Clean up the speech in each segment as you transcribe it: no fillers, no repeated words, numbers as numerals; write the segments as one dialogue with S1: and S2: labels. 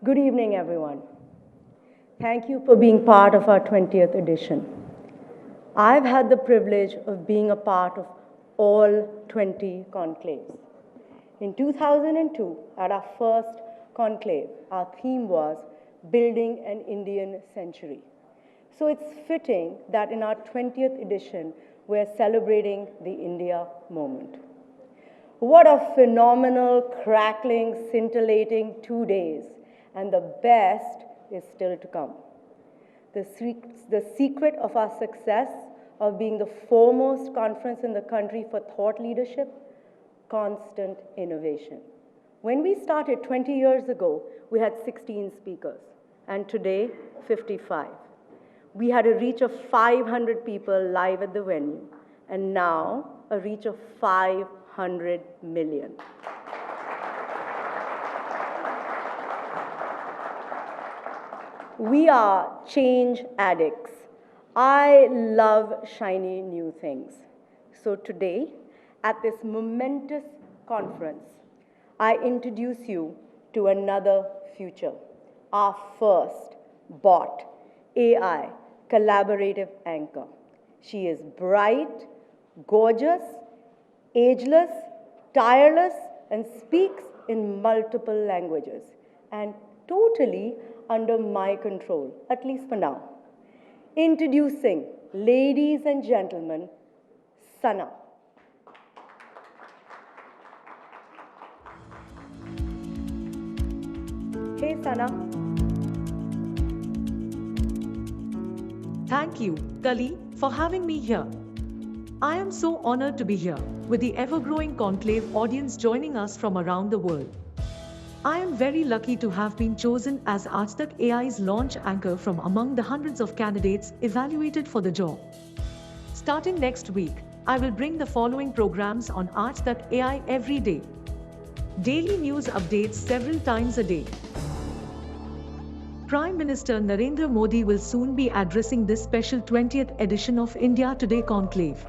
S1: Good evening, everyone. Thank you for being part of our 20th edition. I've had the privilege of being a part of all 20 conclaves. In 2002, at our first conclave, our theme was Building an Indian Century. So it's fitting that in our 20th edition, we're celebrating the India moment. What a phenomenal, crackling, scintillating 2 days, and the best is still to come. The secret of our success of being the foremost conference in the country for thought leadership, constant innovation. When we started 20 years ago, we had 16 speakers, and today, 55. We had a reach of 500 people live at the venue, and now a reach of 500 million. We are change addicts. I love shiny new things. So today, at this momentous conference, I introduce you to another future, our first bot, AI, collaborative anchor. She is bright, gorgeous, ageless, tireless, and speaks in multiple languages, and totally under my control, at least for now. Introducing, ladies and gentlemen, Sana. Hey, Sana.
S2: Thank you, Kalli, for having me here. I am so honored to be here, with the ever-growing conclave audience joining us from around the world. I am very lucky to have been chosen as Aaj Tak AI's launch anchor from among the hundreds of candidates evaluated for the job. Starting next week, I will bring the following programs on Aaj Tak AI every day. Daily news updates several times a day. Prime Minister Narendra Modi will soon be addressing this special 20th edition of India Today Conclave.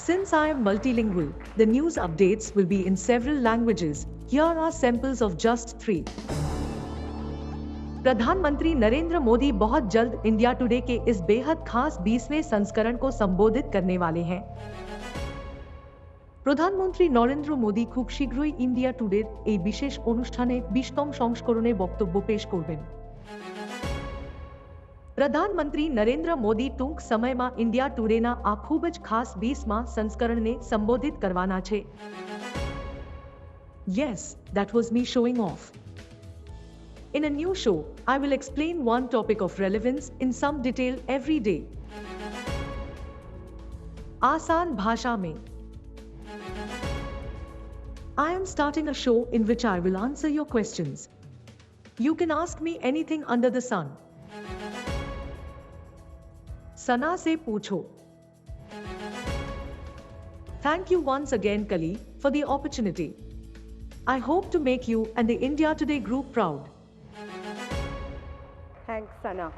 S2: Since I am multilingual, the news updates will be in several languages. Here are samples of just 3. प्रधानमंत्री नरेंद्र मोदी बहुत जल्द India today के इस बेहद खास 20वें संस्करण को संबोधित करने वाले हैं। প্রধানমন্ত্রী নরেন্দ্র মোদি খুব শীঘ্রই ইন্ডিয়া টুডের এই বিশেষ অনুষ্ঠানে 20তম সংস্করণে বক্তব্য পেশ করবেন। પ્રધાનમંત્રી નરેન્દ્ર મોદી ટૂંક સમયમાં ઇન્ડિયા ટુડેના આ ખૂબ જ ખાસ 20મા સંસ્કરણને સંબોધિત કરવાના છે. Yes, that was me showing off. In a new show, I will explain one topic of relevance in some detail every day. आसान भाषा में. I am starting a show in which I will answer your questions. You can ask me anything under the sun. Sana se पूछो. Thank you once again, Kalli, for the opportunity. I hope to make you and the India Today group proud.
S1: Thanks, Sana.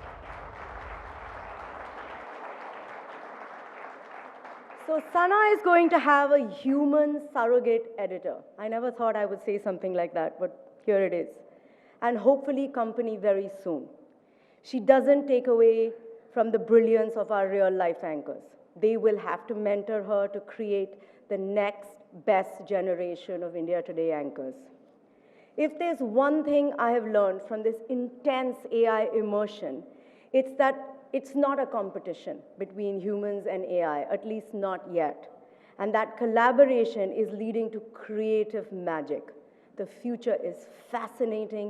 S1: So Sana is going to have a human surrogate editor. I never thought I would say something like that, but here it is. And hopefully company very soon. She doesn't take away from the brilliance of our real-life anchors. They will have to mentor her to create the next best generation of India Today anchors. If there's one thing I have learned from this intense AI immersion, it's that it's not a competition between humans and AI, at least not yet. And that collaboration is leading to creative magic. The future is fascinating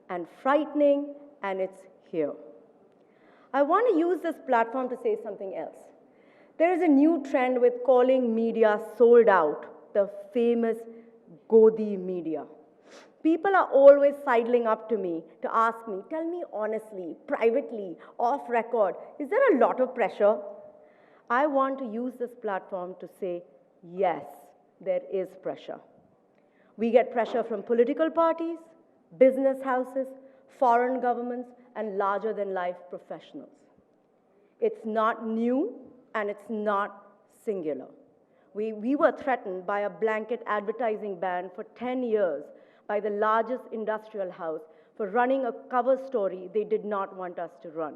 S1: and frightening, and it's here. I want to use this platform to say something else. There is a new trend with calling media sold out, the famous Godi media. People are always sidling up to me to ask me, tell me honestly, privately, off record, is there a lot of pressure? I want to use this platform to say, yes, there is pressure. We get pressure from political parties, business houses, foreign governments, and larger-than-life professionals. It's not new, and it's not singular. We were threatened by a blanket advertising ban for 10 years by the largest industrial house for running a cover story they did not want us to run.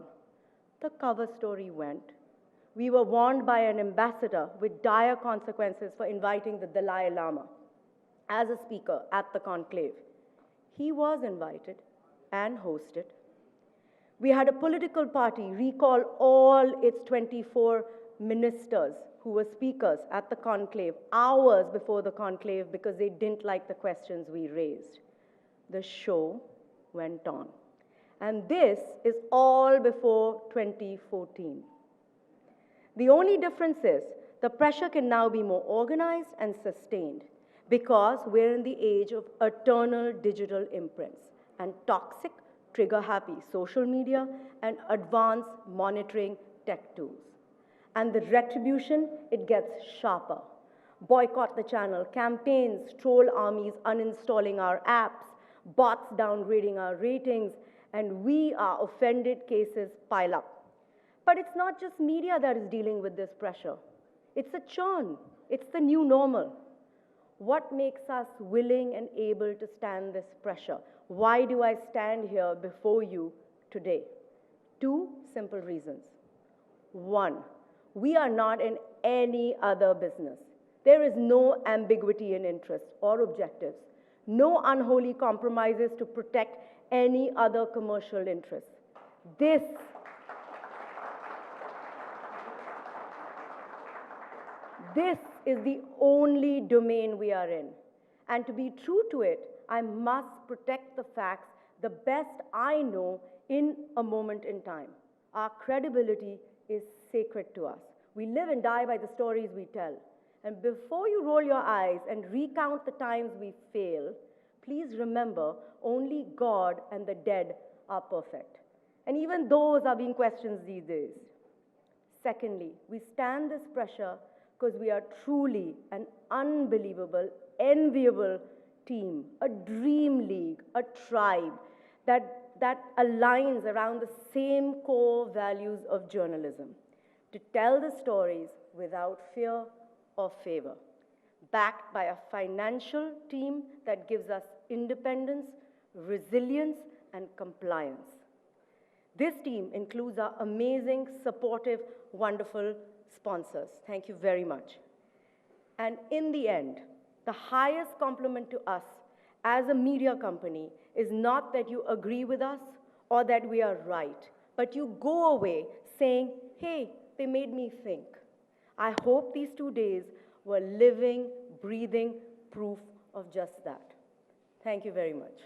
S1: The cover story went. We were warned by an ambassador with dire consequences for inviting the Dalai Lama as a speaker at the conclave. He was invited and hosted. We had a political party recall all its 24 ministers who were speakers at the conclave hours before the conclave because they didn't like the questions we raised. The show went on. And this is all before 2014. The only difference is the pressure can now be more organized and sustained because we're in the age of eternal digital imprints and toxic, trigger-happy social media and advanced monitoring tech tools. And the retribution, it gets sharper. Boycott the channel, campaigns, troll armies uninstalling our apps, bots downgrading our ratings, and our offended cases pile up. But it's not just media that is dealing with this pressure. It's a churn. It's the new normal. What makes us willing and able to stand this pressure? Why do I stand here before you today? Two simple reasons. One, we are not in any other business. There is no ambiguity in interests or objectives, no unholy compromises to protect any other commercial interests. This is the only domain we are in. And to be true to it, I must protect the facts the best I know in a moment in time. Our credibility is sacred to us. We live and die by the stories we tell. And before you roll your eyes and recount the times we fail, please remember only God and the dead are perfect. And even those are being questioned these days. Secondly, we stand this pressure because we are truly an unbelievable, enviable team, a dream league, a tribe that aligns around the same core values of journalism, to tell the stories without fear or favor, backed by a financial team that gives us independence, resilience, and compliance. This team includes our amazing, supportive, wonderful sponsors. Thank you very much. And in the end, the highest compliment to us as a media company is not that you agree with us or that we are right, but you go away saying, hey, they made me think. I hope these 2 days were living, breathing proof of just that. Thank you very much.